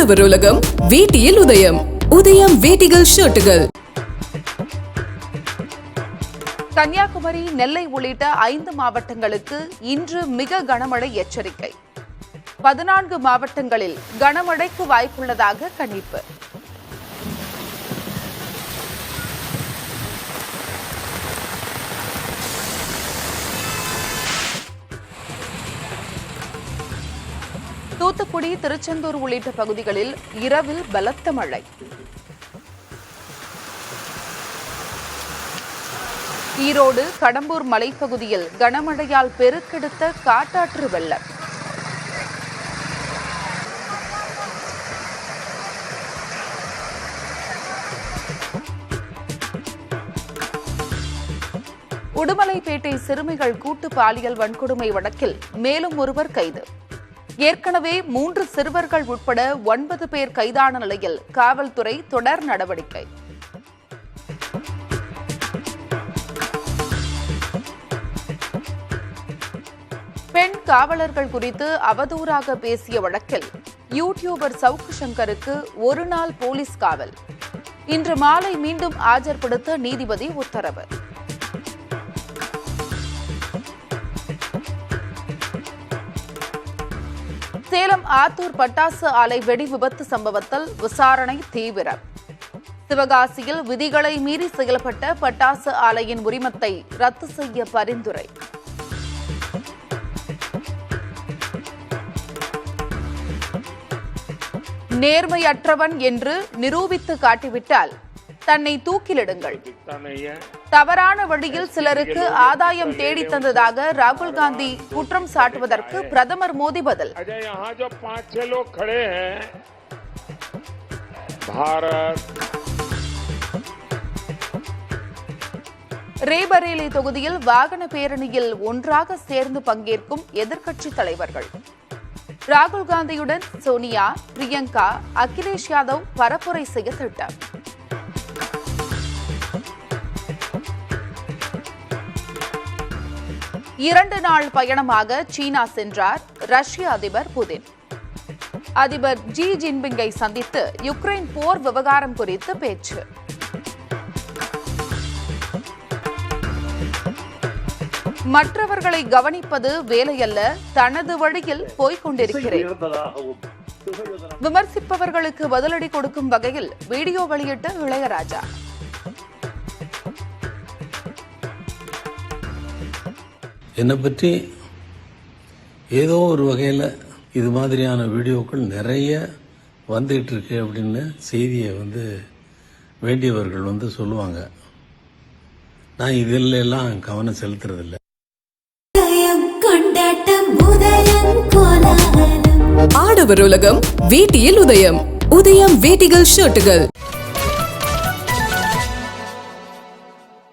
ஆடவர் உலகம் வேட்டியில் உதயம். உதயம் வேட்டிகள் ஷர்ட்டுகள். கன்னியாகுமரி, நெல்லை உள்ளிட்ட 5 மாவட்டங்களுக்கு இன்று மிக கனமழை எச்சரிக்கை. 14 மாவட்டங்களில் கனமழைக்கு வாய்ப்புள்ளதாக கணிப்பு. தூத்துக்குடி, திருச்செந்தூர் உள்ளிட்ட பகுதிகளில் இரவில் பலத்த மழை. ஈரோடு, கடம்பூர் மலைப்பகுதியில் கனமழையால் பெருக்கெடுத்த காட்டாற்று வெள்ளம். உடுமலைப்பேட்டை சிறுமிகள் கூட்டு பாலியல் வன்கொடுமை வழக்கில் மேலும் ஒருவர் கைது. ஏற்கனவே 3 சிறுவர்கள் உட்பட 9 பேர் கைதான நிலையில் காவல்துறை தொடர் நடவடிக்கை. பெண் காவலர்கள் குறித்து அவதூறாக பேசிய வழக்கில் யூடியூபர் சவுக்கு சங்கருக்கு 1 நாள் போலீஸ் காவல். இன்று மாலை மீண்டும் ஆஜர்படுத்த நீதிபதி உத்தரவு. சேலம் ஆத்தூர் பட்டாசு ஆலை வெடி விபத்து சம்பவத்தில் விசாரணை தீவிரம். சிவகாசியில் விதிகளை மீறி செயல்பட்ட பட்டாசு ஆலையின் உரிமத்தை ரத்து செய்ய பரிந்துரை. நேர்மையற்றவன் என்று நிரூபித்து காட்டிவிட்டால் தன்னை தூக்கிலிடுங்கள். தவறான வழியில் சிலருக்கு ஆதாயம் தேடி தந்ததாக ராகுல் காந்தி குற்றம் சாட்டுவதற்கு பிரதமர் மோடி பதில். ரேபரேலி தொகுதியில் வாகன பேரணியில் ஒன்றாக சேர்ந்து பங்கேற்கும் எதிர்க்கட்சி தலைவர்கள். ராகுல் காந்தியுடன் சோனியா, பிரியங்கா, அகிலேஷ் யாதவ் பரப்புரை செய்ய திட்டம். இரண்டு நாள் பயணமாக சீனா சென்றார் ரஷ்ய அதிபர் புதின். அதிபர் ஜி ஜின்பிங்கை சந்தித்து யுக்ரைன் போர் விவகாரம் குறித்து பேச்சு. மற்றவர்களை கவனிப்பது வேலையல்ல, தனது வழியில் போய்க் கொண்டிருக்கிறேன். விமர்சிப்பவர்களுக்கு பதிலடி கொடுக்கும் வகையில் வீடியோ வெளியிட்ட இளையராஜா. என்னை பற்றி ஏதோ ஒரு வகையில் இது மாதிரியான வீடியோக்கள் நிறைய வந்துகிட்டு இருக்கு அப்படின்னு செய்தியை வேண்டியவர்கள் சொல்லுவாங்க. நான் இதில் எல்லாம் கவனம் செலுத்துறதில்லை. ஆடவர் உலகம் வேட்டியில் உதயம். உதயம் வேட்டிகள் ஷர்ட்டுகள்.